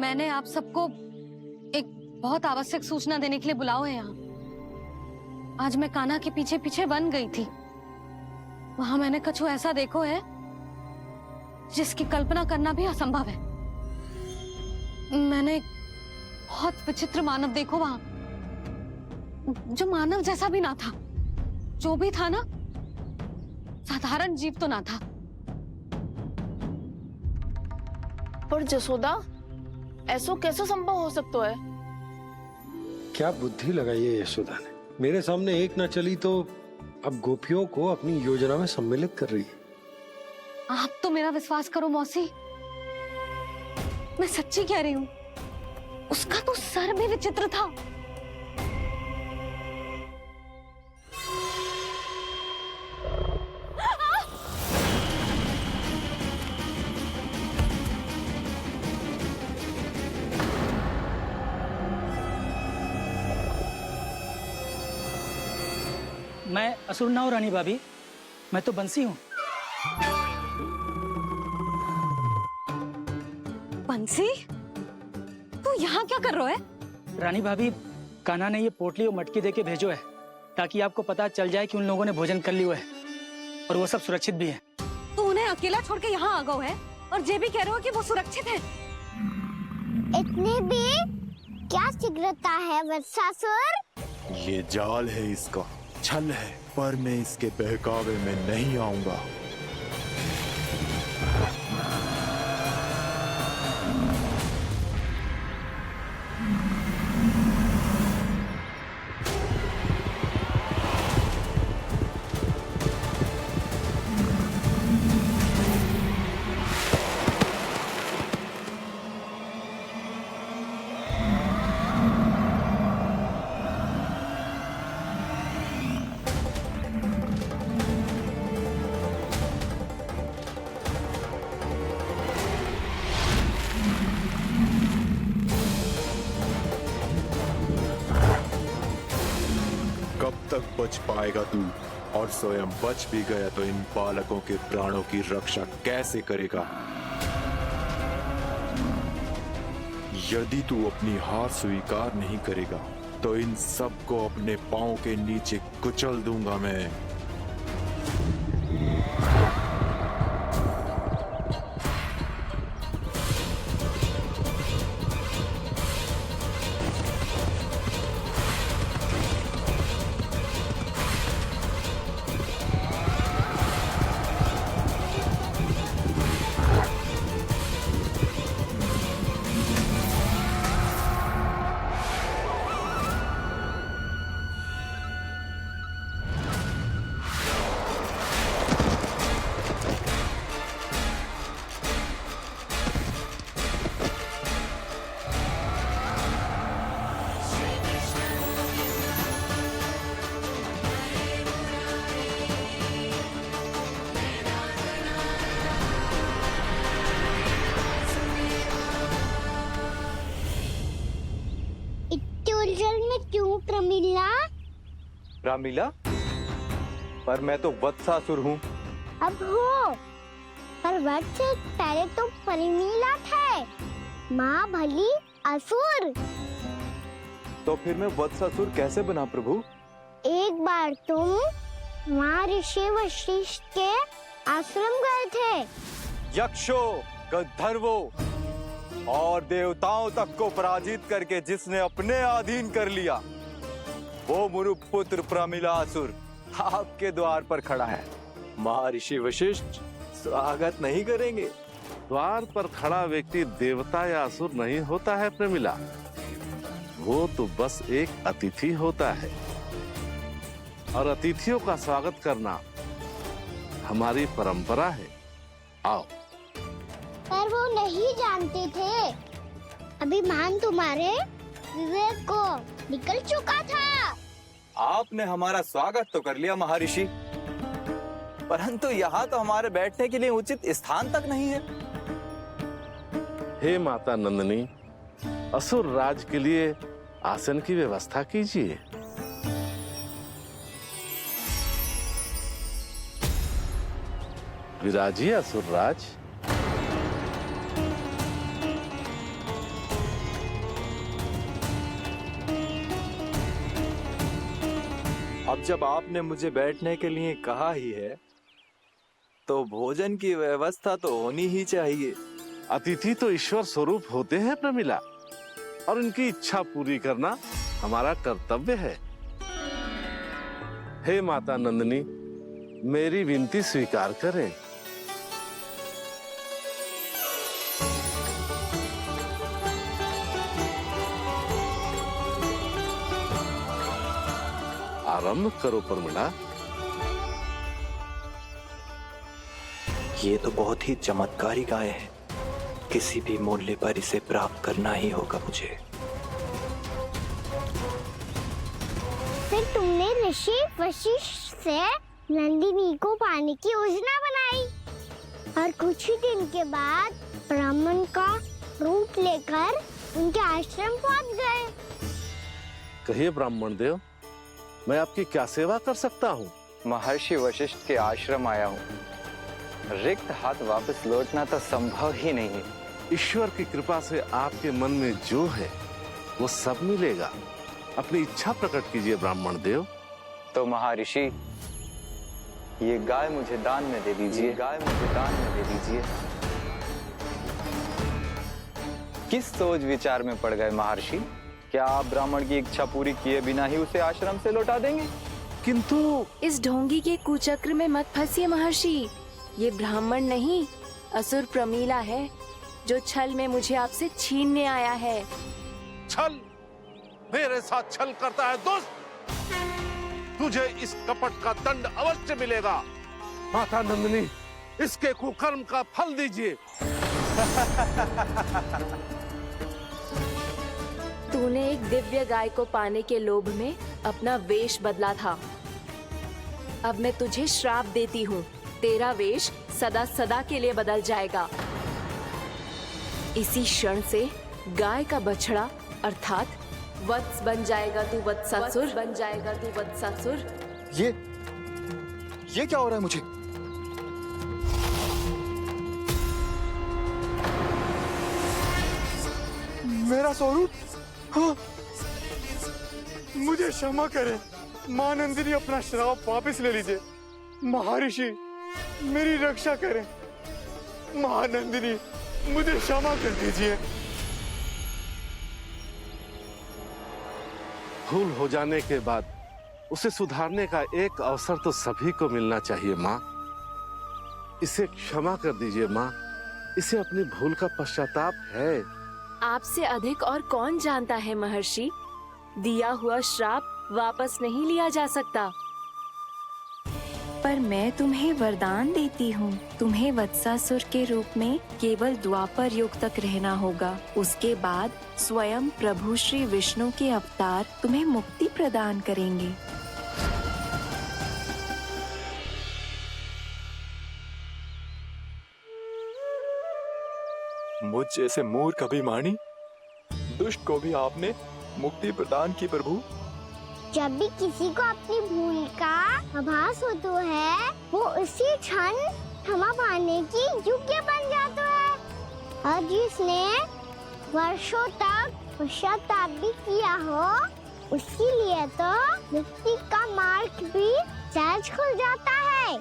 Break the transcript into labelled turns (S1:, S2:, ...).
S1: मैंने आप सबको एक बहुत आवश्यक सूचना देने के लिए बुलाओ है यहाँ। आज मैं कान्हा के पीछे पीछे वन गई थी। वहां मैंने कछु ऐसा देखो है जिसकी कल्पना करना भी असंभव है। मैंने बहुत विचित्र मानव देखो वहां, जो मानव जैसा भी ना था। जो भी था ना, साधारण जीव तो ना था।
S2: पर जसोदा, ऐसा कैसे संभव हो सकता है?
S3: क्या बुद्धि लगाई है यशोदा ने। मेरे सामने एक ना चली तो अब गोपियों को अपनी योजना में सम्मिलित कर रही है।
S1: आप तो मेरा विश्वास करो मौसी, मैं सच्ची कह रही हूँ। उसका तो सर भी विचित्र था।
S4: मैं असुर ना हूं रानी भाभी, मैं तो बंसी हूँ।
S1: बंसी, तू यहाँ क्या कर रहा है?
S4: रानी भाभी, कान्हा ने ये पोटली और मटकी देके भेजो है ताकि आपको पता चल जाए कि उन लोगों ने भोजन कर लिया है और वो सब सुरक्षित भी है।
S1: तू उन्हें अकेला छोड़ के यहाँ आ गए है और ये भी कह रहे हो कि वो सुरक्षित है।
S5: इतनी भी क्या शीघ्रता है वत्सासुर?
S6: ये जाल है, इसका छल है, पर मैं इसके बहकावे में नहीं आऊंगा। कब तक बच पाएगा तू? और स्वयं बच भी गया तो इन बालकों के प्राणों की रक्षा कैसे करेगा? यदि तू अपनी हार स्वीकार नहीं करेगा तो इन सबको अपने पांव के नीचे कुचल दूंगा मैं।
S5: उलझन में क्यों प्रमिला?
S7: रामलीला, पर मैं तो वत्सासुर हूँ।
S5: अब हो, पर वत्स से पहले तो परिमीला थे। माँ भली असुर।
S7: तो फिर मैं वत्सासुर कैसे बना प्रभु?
S5: एक बार तुम वहाँ ऋषि वशिष्ठ के आश्रम गए थे।
S7: यक्षों, गंधर्वों और देवताओं तक को पराजित करके जिसने अपने अधीन कर लिया, वो मुरुपुत्र प्रमिलासुर आपके द्वार पर खड़ा है। महर्षि वशिष्ठ स्वागत नहीं करेंगे।
S8: द्वार पर खड़ा व्यक्ति देवता या असुर नहीं होता है प्रमिला, वो तो बस एक अतिथि होता है और अतिथियों का स्वागत करना हमारी परंपरा है। आओ।
S5: पर वो नहीं जानते थे। अभिमान तुम्हारे विवेक को निकल चुका था।
S7: आपने हमारा स्वागत तो कर लिया महर्षि, परंतु यहाँ तो हमारे बैठने के लिए उचित स्थान तक नहीं है।
S8: हे माता नंदिनी, असुर राज के लिए आसन की व्यवस्था कीजिए। विराजिए असुर राज।
S7: अब जब आपने मुझे बैठने के लिए कहा ही है तो भोजन की व्यवस्था तो होनी ही चाहिए।
S8: अतिथि तो ईश्वर स्वरूप होते हैं प्रमिला, और उनकी इच्छा पूरी करना हमारा कर्तव्य है। हे माता नंदिनी, मेरी विनती स्वीकार करें। आरंभ करो प्रमिला।
S9: ये तो बहुत ही चमत्कारी गाय है, किसी भी मूल्य पर इसे प्राप्त करना ही होगा मुझे।
S5: फिर तुमने ऋषि वशिष्ठ से नंदिनी को पाने की योजना बनाई और कुछ ही दिन के बाद ब्राह्मण का रूप लेकर उनके आश्रम पहुंच गए।
S8: कहिए ब्राह्मण देव, मैं आपकी क्या सेवा कर सकता हूँ?
S7: महर्षि वशिष्ठ के आश्रम आया हूँ। रिक्त हाथ वापस लौटना तो संभव ही नहीं है।
S8: ईश्वर की कृपा से आपके मन में जो है वो सब मिलेगा। अपनी इच्छा प्रकट कीजिए ब्राह्मण देव।
S7: तो महर्षि, ये गाय मुझे दान में दे दीजिए। गाय मुझे दान में दे दीजिए। किस सोच विचार में पड़ गए महर्षि? क्या आप ब्राह्मण की इच्छा पूरी किए बिना ही उसे आश्रम से लौटा देंगे?
S8: किंतु
S10: इस ढोंगी के कुचक्र में मत फंसिए महर्षि। ये ब्राह्मण नहीं, असुर प्रमीला है, जो छल में मुझे आपसे छीनने आया है।
S8: छल? मेरे साथ छल करता है दुष्ट? तुझे इस कपट का दंड अवश्य मिलेगा। माता नंदिनी, इसके कुकर्म का फल दीजिए।
S10: तूने एक दिव्य गाय को पाने के लोभ में अपना वेश बदला था। अब मैं तुझे श्राप देती हूँ, तेरा वेश सदा सदा के लिए बदल जाएगा। इसी क्षण से गाय का बछड़ा अर्थात वत्स बन जाएगा तू वत्सासुर। बन जाएगा तू वत्सासुर।
S9: ये क्या हो रहा है मुझे?
S7: मेरा स्वरूप? हाँ। मुझे क्षमा करें मां नंदिनी, अपना श्राप वापस ले लीजिए। महर्षि, मेरी रक्षा करें। मां नंदिनी, मुझे क्षमा कर दीजिए।
S8: भूल हो जाने के बाद उसे सुधारने का एक अवसर तो सभी को मिलना चाहिए माँ। इसे क्षमा कर दीजिए माँ, इसे अपनी भूल का पश्चाताप है।
S10: आपसे अधिक और कौन जानता है महर्षि, दिया हुआ श्राप वापस नहीं लिया जा सकता। पर मैं तुम्हें वरदान देती हूँ, तुम्हें वत्सासुर के रूप में केवल द्वापर युग तक रहना होगा। उसके बाद स्वयं प्रभु श्री विष्णु के अवतार तुम्हें मुक्ति प्रदान करेंगे।
S7: मुझ जैसे मूर्ख अभिमानी दुष्ट को भी आपने मुक्ति प्रदान की प्रभु।
S5: जब भी किसी को अपनी भूल का आभास होता है, वो उसी क्षण क्षमा पाने की योग्य बन जाता है। और जिसने वर्षों तक पश्चाताप भी किया हो, उसके लिए तो मुक्ति का मार्ग भी सहज खुल जाता है।